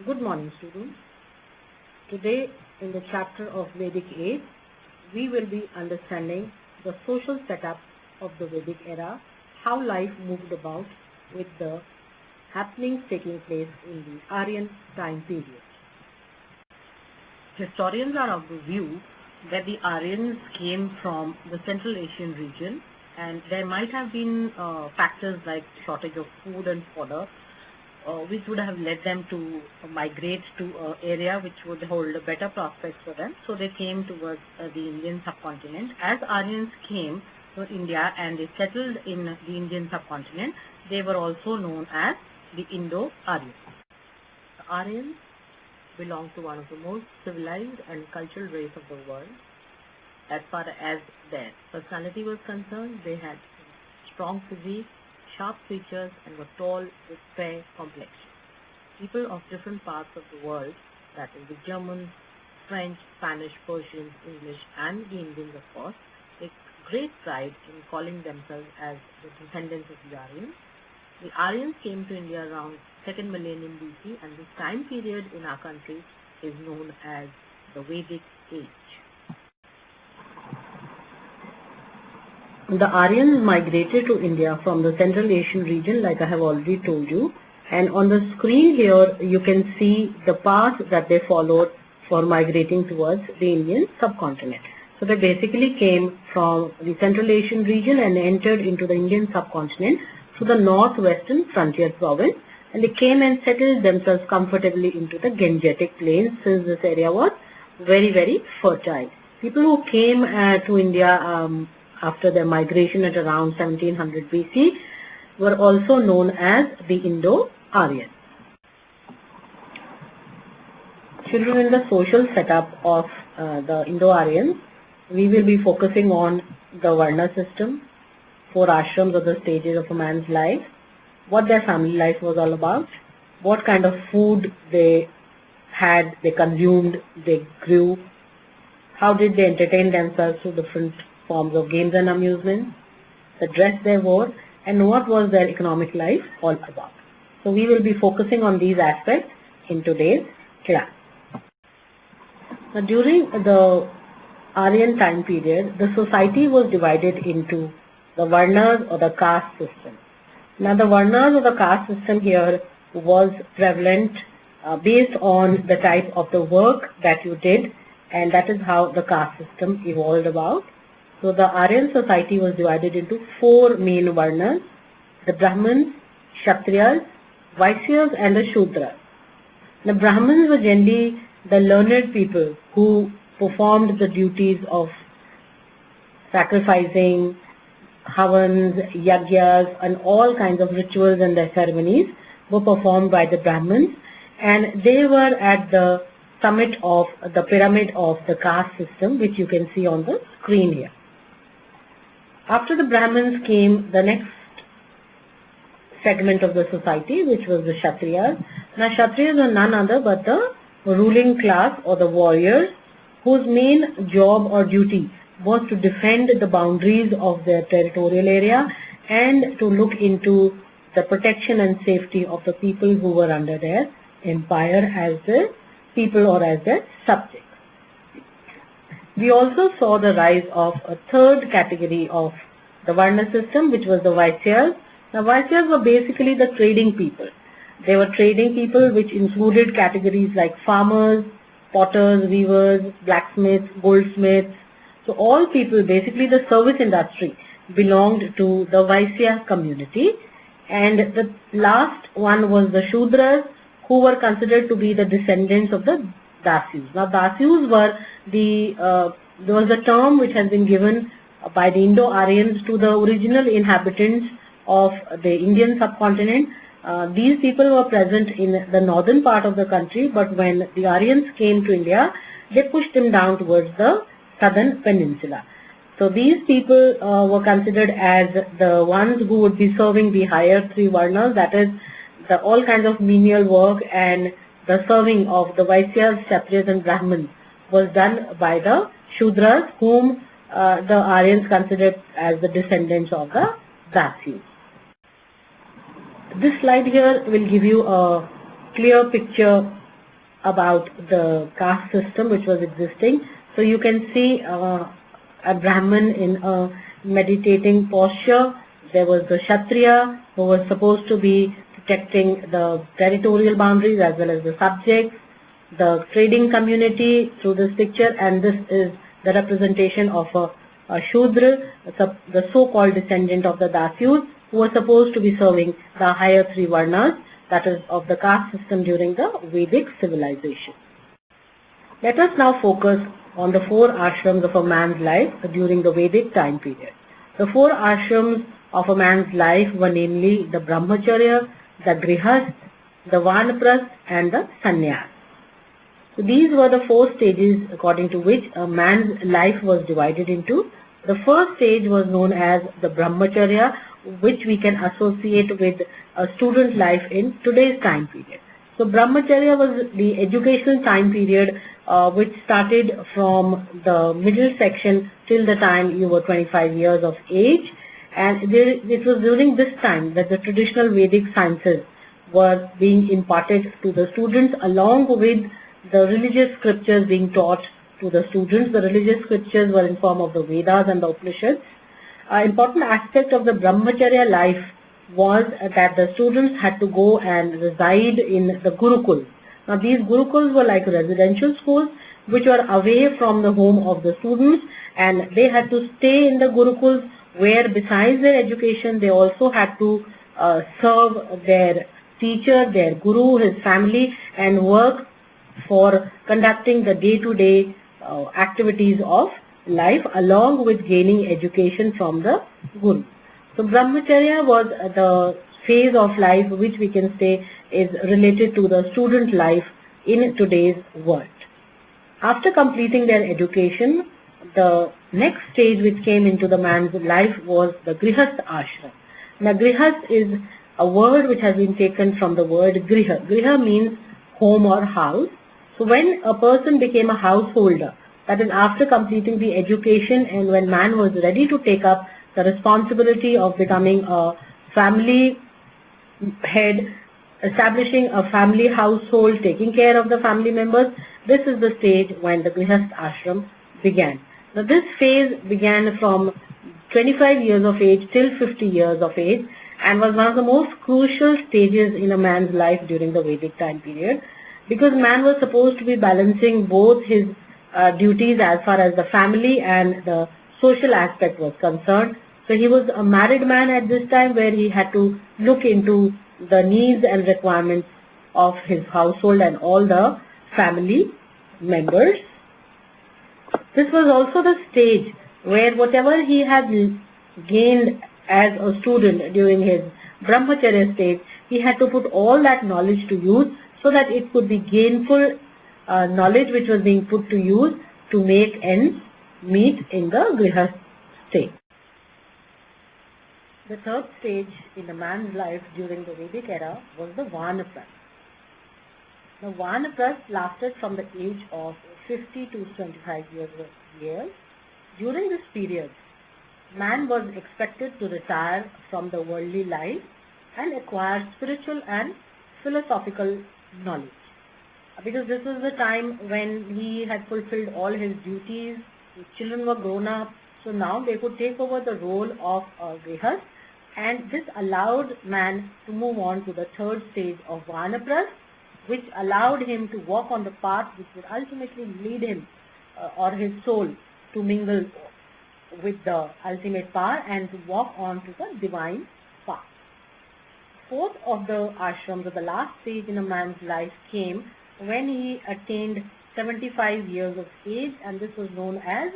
Good morning, students. Today, in the chapter of Vedic Age, we will be understanding the social setup of the Vedic era, how life moved about with the happenings taking place in the Aryan time period. Historians are of the view that the Aryans came from the Central Asian region, and there might have been factors like shortage of food and fodder, which would have led them to migrate to an area which would hold better prospects for them. So they came towards the Indian subcontinent. As Aryans came to India and they settled in the Indian subcontinent, they were also known as the Indo-Aryans. The Aryans belong to one of the most civilized and cultural race of the world. As far as their personality was concerned, they had strong physique, sharp features, and were tall with fair complexion. People of different parts of the world, that is the Germans, French, Spanish, Persians, English, and the Indians, of course, take great pride in calling themselves as the descendants of the Aryans. The Aryans came to India around 2nd millennium BC, and this time period in our country is known as the Vedic Age. The Aryans migrated to India from the Central Asian region, like I have already told you. And on the screen here, you can see the path that they followed for migrating towards the Indian subcontinent. So they basically came from the Central Asian region and entered into the Indian subcontinent through the northwestern frontier province. And they came and settled themselves comfortably into the Gangetic plains, since this area was very, very fertile. People who came to India after their migration at around 1700 BC were also known as the Indo-Aryans. Children, in the social setup of the Indo-Aryans, we will be focusing on the Varna system, 4 ashrams or the stages of a man's life, what their family life was all about, what kind of food they had, they consumed, they grew, how did they entertain themselves through different forms of games and amusements, the dress they wore, and what was their economic life all about. So we will be focusing on these aspects in today's class. Now, during the Aryan time period, the society was divided into the Varnas or the caste system. Now, the Varnas or the caste system here was prevalent based on the type of the work that you did, and that is how the caste system evolved about. So the Aryan society was divided into 4 main Varnas: the Brahmins, Kshatriyas, Vaisyas, and the Shudras. The Brahmins were generally the learned people who performed the duties of sacrificing, havans, yagyas, and all kinds of rituals and their ceremonies were performed by the Brahmins, and they were at the summit of the pyramid of the caste system, which you can see on the screen here. After the Brahmins came the next segment of the society, which was the Kshatriyas. Now, Kshatriyas are none other but the ruling class or the warriors, whose main job or duty was to defend the boundaries of their territorial area and to look into the protection and safety of the people who were under their empire as their people or as their subjects. We also saw the rise of a third category of the Varna system, which was the Vaisyas. Now, Vaisyas were basically the trading people. They were trading people, which included categories like farmers, potters, weavers, blacksmiths, goldsmiths. So all people, basically the service industry, belonged to the Vaisya community. And the last one was the Shudras, who were considered to be the descendants of the Dasyus. Now, Dasyus were there was a term which has been given by the Indo-Aryans to the original inhabitants of the Indian subcontinent. These people were present in the northern part of the country, but when the Aryans came to India, they pushed them down towards the southern peninsula. So these people were considered as the ones who would be serving the higher 3 Varnas, that is all kinds of menial work, and the serving of the Vaisyas, Kshatriyas, and Brahmins was done by the Shudras, whom the Aryans considered as the descendants of the Dasyus. This slide here will give you a clear picture about the caste system which was existing. So you can see a Brahmin in a meditating posture. There was the Kshatriya who was supposed to be protecting the territorial boundaries as well as the subjects, the trading community through this picture, and this is the representation of a Shudra, the so-called descendant of the Dasyus, who was supposed to be serving the higher three Varnas, that is of the caste system during the Vedic civilization. Let us now focus on the four ashrams of a man's life during the Vedic time period. The four ashrams of a man's life were namely the Brahmacharya, the Grihast, the Vanaprast and the Sannyas. So these were the four stages according to which a man's life was divided into. The first stage was known as the Brahmacharya, which we can associate with a student life in today's time period. So Brahmacharya was the educational time period which started from the middle section till the time you were 25 years of age, and it was during this time that the traditional Vedic sciences were being imparted to the students along with the religious scriptures being taught to the students. The religious scriptures were in form of the Vedas and the Upanishads. An important aspect of the Brahmacharya life was that the students had to go and reside in the Gurukuls. Now these Gurukuls were like residential schools which were away from the home of the students, and they had to stay in the Gurukuls where besides their education they also had to serve their teacher, their guru, his family, and work for conducting the day-to-day activities of life along with gaining education from the guru. So Brahmacharya was the phase of life which we can say is related to the student life in today's world. After completing their education, the next stage which came into the man's life was the Grihast ashram. Now Grihast is a word which has been taken from the word Griha. Griha means home or house. So when a person became a householder, that is after completing the education and when man was ready to take up the responsibility of becoming a family head, establishing a family household, taking care of the family members, this is the stage when the Grihast ashram began. Now this phase began from 25 years of age till 50 years of age and was one of the most crucial stages in a man's life during the Vedic time period, because man was supposed to be balancing both his duties as far as the family and the social aspect was concerned. So he was a married man at this time where he had to look into the needs and requirements of his household and all the family members. This was also the stage where whatever he had gained as a student during his Brahmacharya stage, he had to put all that knowledge to use so that it could be gainful knowledge which was being put to use to make ends meet in the Grihast state. The third stage in a man's life during the Vedic era was the Vanaprast. The Vanaprast lasted from the age of 50 to 25 years of age. During this period, man was expected to retire from the worldly life and acquire spiritual and philosophical knowledge. Because this was the time when he had fulfilled all his duties, his children were grown up, so now they could take over the role of a Grihast, and this allowed man to move on to the third stage of Vanaprast, which allowed him to walk on the path which would ultimately lead him or his soul to mingle with the ultimate power and to walk on to the divine path. Fourth of the ashrams, or the last stage in a man's life, came when he attained 75 years of age, and this was known as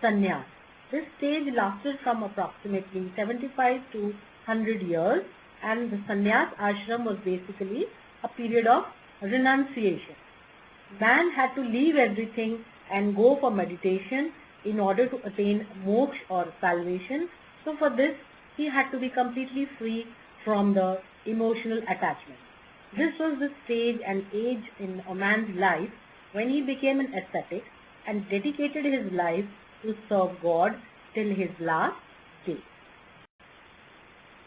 sannyas. This stage lasted from approximately 75 to 100 years, and the sannyas ashram was basically a period of renunciation. Man had to leave everything and go for meditation in order to attain moksha or salvation. So for this, he had to be completely free from the emotional attachment. This was the stage and age in a man's life when he became an ascetic and dedicated his life to serve God till his last day.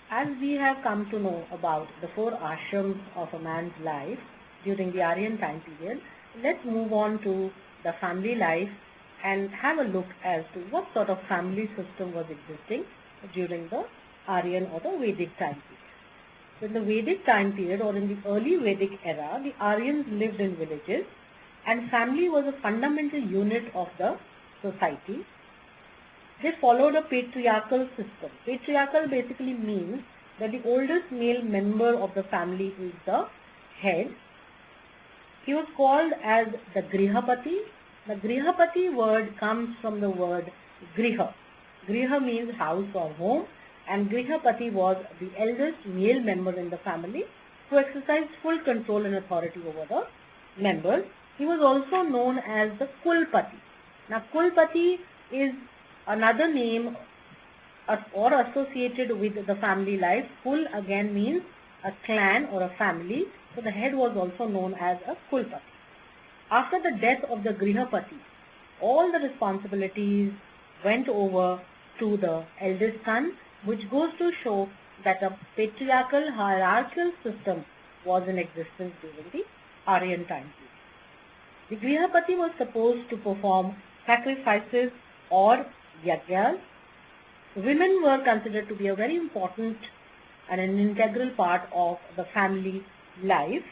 As we have come to know about the four ashrams of a man's life during the Aryan time period, Let's move on to the family life and have a look as to what sort of family system was existing during the Aryan or the Vedic time period. So in the Vedic time period or in the early Vedic era, the Aryans lived in villages and family was a fundamental unit of the society. They followed a patriarchal system. Patriarchal basically means that the oldest male member of the family is the head. He was called as the Grihapati. The Grihapati word comes from the word Griha. Griha means house or home, and Grihapati was the eldest male member in the family who exercised full control and authority over the members. He was also known as the Kulpati. Now Kulpati is another name or associated with the family life. Kul again means a clan or a family. So the head was also known as a Kulpati. After the death of the Grihapati, all the responsibilities went over to the eldest son, which goes to show that a patriarchal hierarchical system was in existence during the Aryan time period. The Grihapati was supposed to perform sacrifices or yagyas. Women were considered to be a very important and an integral part of the family life.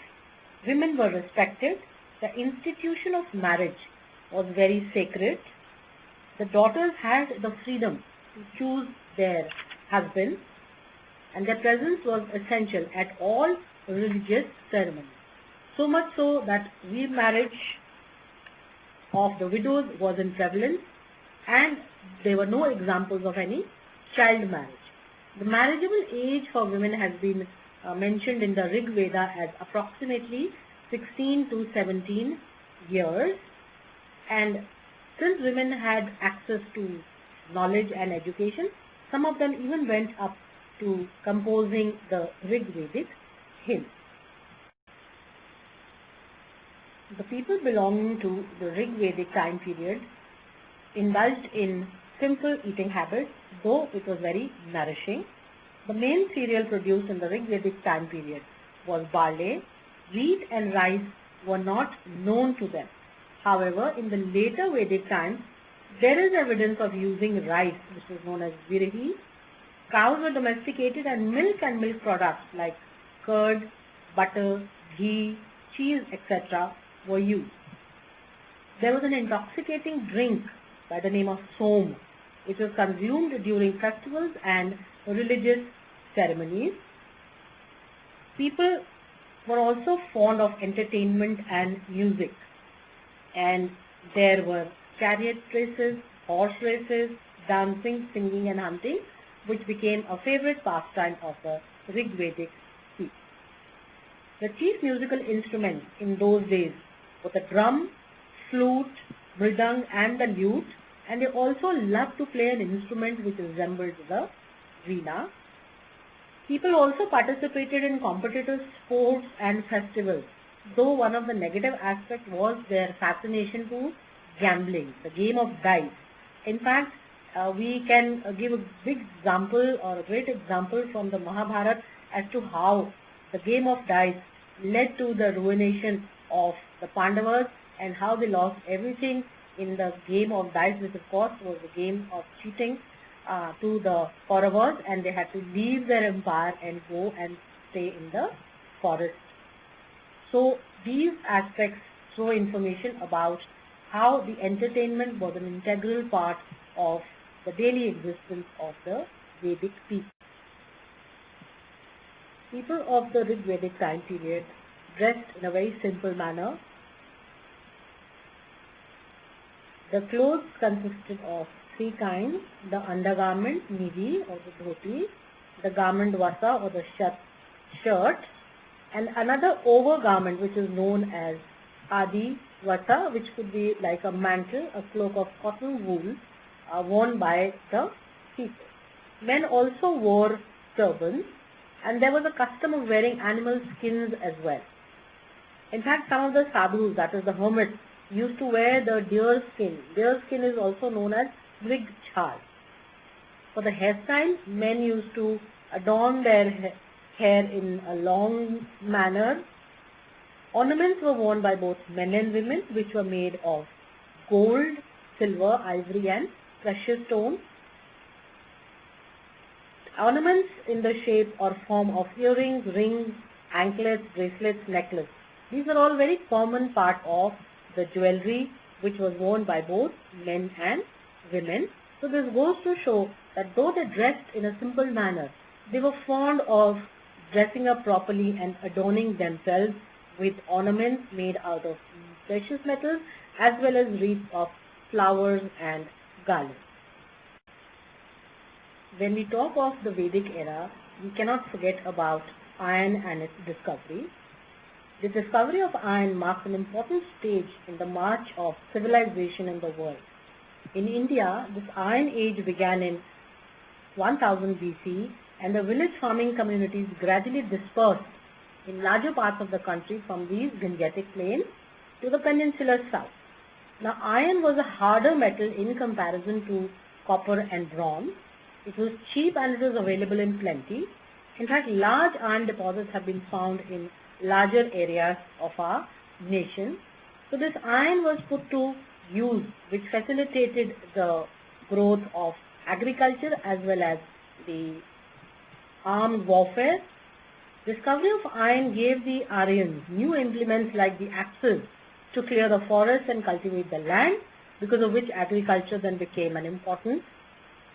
Women were respected. The institution of marriage was very sacred. The daughters had the freedom to choose their husbands, and their presence was essential at all religious ceremonies. So much so that remarriage of the widows was in prevalence, and there were no examples of any child marriage. The marriageable age for women has been mentioned in the Rig Veda as approximately 16 to 17 years, and since women had access to knowledge and education, some of them even went up to composing the Rig Vedic hymns. The people belonging to the Rig Vedic time period indulged in simple eating habits, though it was very nourishing. The main cereal produced in the Rig Vedic time period was barley. Wheat and rice were not known to them. However, in the later Vedic times, there is evidence of using rice, which is known as virihi. Cows were domesticated and milk products like curd, butter, ghee, cheese, etc. were used. There was an intoxicating drink by the name of som, which was consumed during festivals and religious ceremonies. People were also fond of entertainment and music, and there were chariot races, horse races, dancing, singing and hunting, which became a favorite pastime of the Rig Vedic people. The chief musical instruments in those days were the drum, flute, mridang and the lute, and they also loved to play an instrument which resembled the veena. People also participated in competitive sports and festivals, though one of the negative aspects was their fascination to gambling, the game of dice. In fact, we can give a big example or a great example from the Mahabharata as to how the game of dice led to the ruination of the Pandavas and how they lost everything in the game of dice, which of course was the game of cheating to the Kauravas, and they had to leave their empire and go and stay in the forest. So these aspects throw information about how the entertainment was an integral part of the daily existence of the Vedic people. People of the Rig Vedic time period dressed in a very simple manner. The clothes consisted of three kinds: the undergarment, midi or the dhoti, the garment vasa or the shirt, and another overgarment which is known as adi vasa, which could be like a mantle, a cloak of cotton wool worn by the people. Men also wore turbans, and there was a custom of wearing animal skins as well. In fact, some of the sadhus, that is the hermits, used to wear the deer skin. Deer skin is also known as mrig chhal. For the hairstyle, men used to adorn their hair in a long manner. Ornaments were worn by both men and women, which were made of gold, silver, ivory and precious stones. Ornaments in the shape or form of earrings, rings, anklets, bracelets, necklaces. These are all very common part of the jewelry which was worn by both men and women. So this goes to show that though they dressed in a simple manner, they were fond of dressing up properly and adorning themselves with ornaments made out of precious metals as well as wreaths of flowers and garlands. When we talk of the Vedic era, we cannot forget about iron and its discovery. The discovery of iron marks an important stage in the march of civilization in the world. In India, this Iron Age began in 1000 BC and the village farming communities gradually dispersed in larger parts of the country from these Gangetic plains to the peninsular south. Now, iron was a harder metal in comparison to copper and bronze. It was cheap and it was available in plenty. In fact, large iron deposits have been found in larger areas of our nation. So this iron was put to use, which facilitated the growth of agriculture as well as the armed warfare. Discovery of iron gave the Aryans new implements like the axes to clear the forests and cultivate the land, because of which agriculture then became an important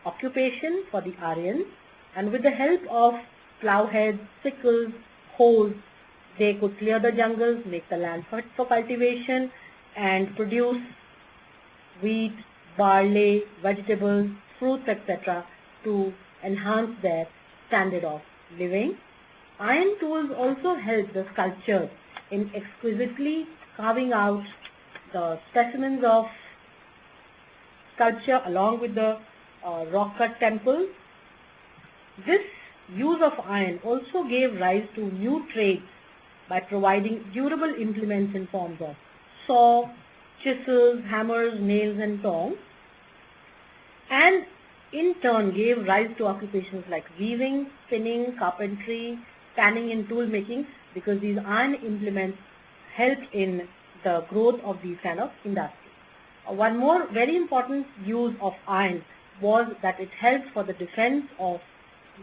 occupation for the Aryans, and with the help of plowheads, sickles, hoes, they could clear the jungles, make the land fit for cultivation and produce wheat, barley, vegetables, fruits, etc. to enhance their standard of living. Iron tools also helped the sculptors in exquisitely carving out the specimens of sculpture along with the rock cut temples. This use of iron also gave rise to new trades by providing durable implements in forms of saw, chisels, hammers, nails and tongs, and in turn gave rise to occupations like weaving, spinning, carpentry, tanning and tool making, because these iron implements helped in the growth of these kind of industries. One more very important use of iron was that it helped for the defense of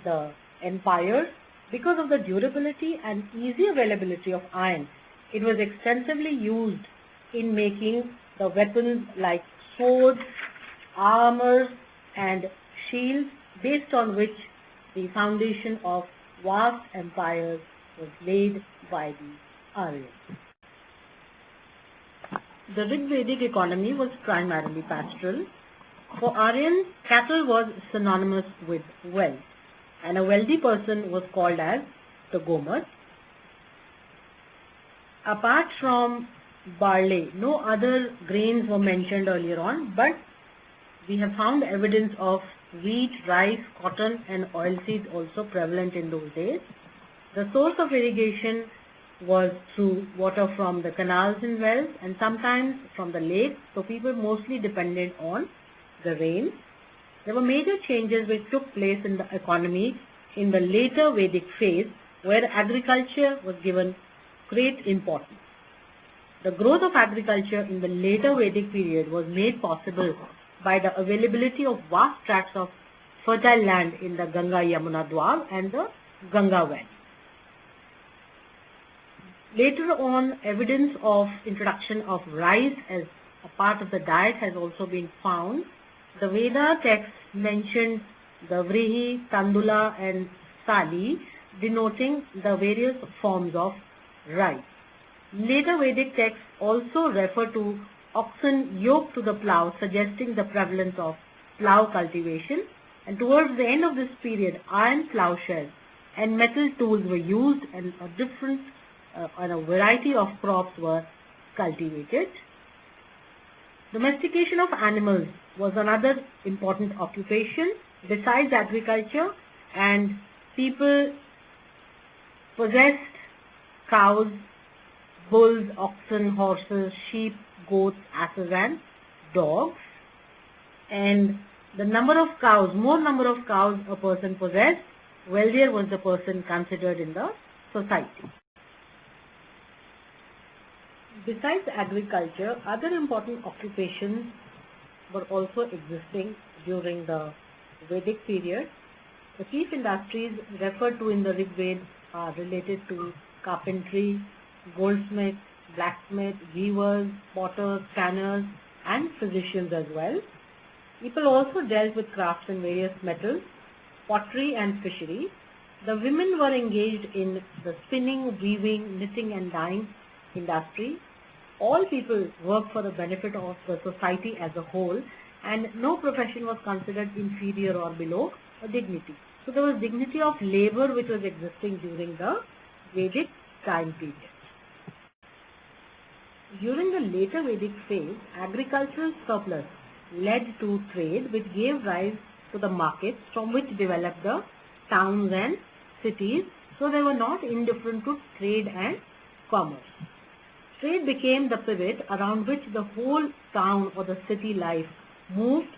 the empires. Because of the durability and easy availability of iron, it was extensively used in making the weapons like swords, armor and shields, based on which the foundation of vast empires was laid by the Aryans. The Rig Vedic economy was primarily pastoral. For Aryans, cattle was synonymous with wealth, and a wealthy person was called as the Gomar. Apart from barley, no other grains were mentioned earlier on, but we have found evidence of wheat, rice, cotton and oilseeds also prevalent in those days. The source of irrigation was through water from the canals and wells and sometimes from the lakes, so people mostly depended on the rain. There were major changes which took place in the economy in the later Vedic phase, where agriculture was given great importance. The growth of agriculture in the later Vedic period was made possible by the availability of vast tracts of fertile land in the Ganga-Yamuna Dwar and the Ganga Valley. Later on, evidence of introduction of rice as a part of the diet has also been found. The Veda texts mentioned the Vrihi, Tandula and Sali, denoting the various forms of rice. Later Vedic texts also refer to oxen yoked to the plough, suggesting the prevalence of plough cultivation. And towards the end of this period, iron ploughshares and metal tools were used, and a variety of crops were cultivated. Domestication of animals was another important occupation besides agriculture, and people possessed cows, bulls, oxen, horses, sheep, goats, asses and dogs. And the number of cows, more number of cows a person possessed, wealthier was the person considered in the society. Besides agriculture, other important occupations were also existing during the Vedic period. The chief industries referred to in the Rig Veda are related to carpentry, goldsmith, blacksmith, weavers, potters, tanners, and physicians as well. People also dealt with crafts in various metals, pottery and fishery. The women were engaged in the spinning, weaving, knitting and dyeing industry. All people worked for the benefit of the society as a whole, and no profession was considered inferior or below a dignity. So there was dignity of labor which was existing during the Vedic time period. During the later Vedic phase, agricultural surplus led to trade which gave rise to the markets from which developed the towns and cities, so they were not indifferent to trade and commerce. Trade became the pivot around which the whole town or the city life moved.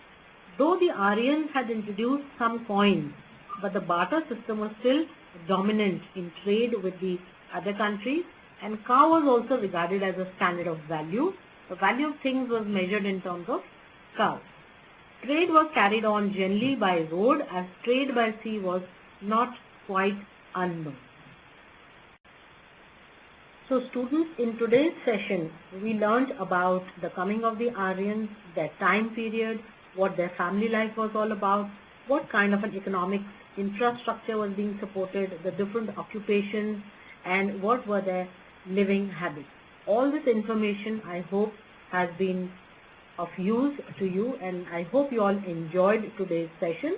Though the Aryans had introduced some coins, but the barter system was still dominant in trade with the other countries, and cow was also regarded as a standard of value. The value of things was measured in terms of cow. Trade was carried on generally by road, as trade by sea was not quite unknown. So students, in today's session, we learned about the coming of the Aryans, their time period, what their family life was all about, what kind of an economic infrastructure was being supported, the different occupations, and what were their living habits. All this information I hope has been of use to you, and I hope you all enjoyed today's session.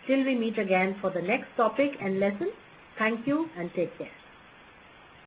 Till we meet again for the next topic and lesson, thank you and take care.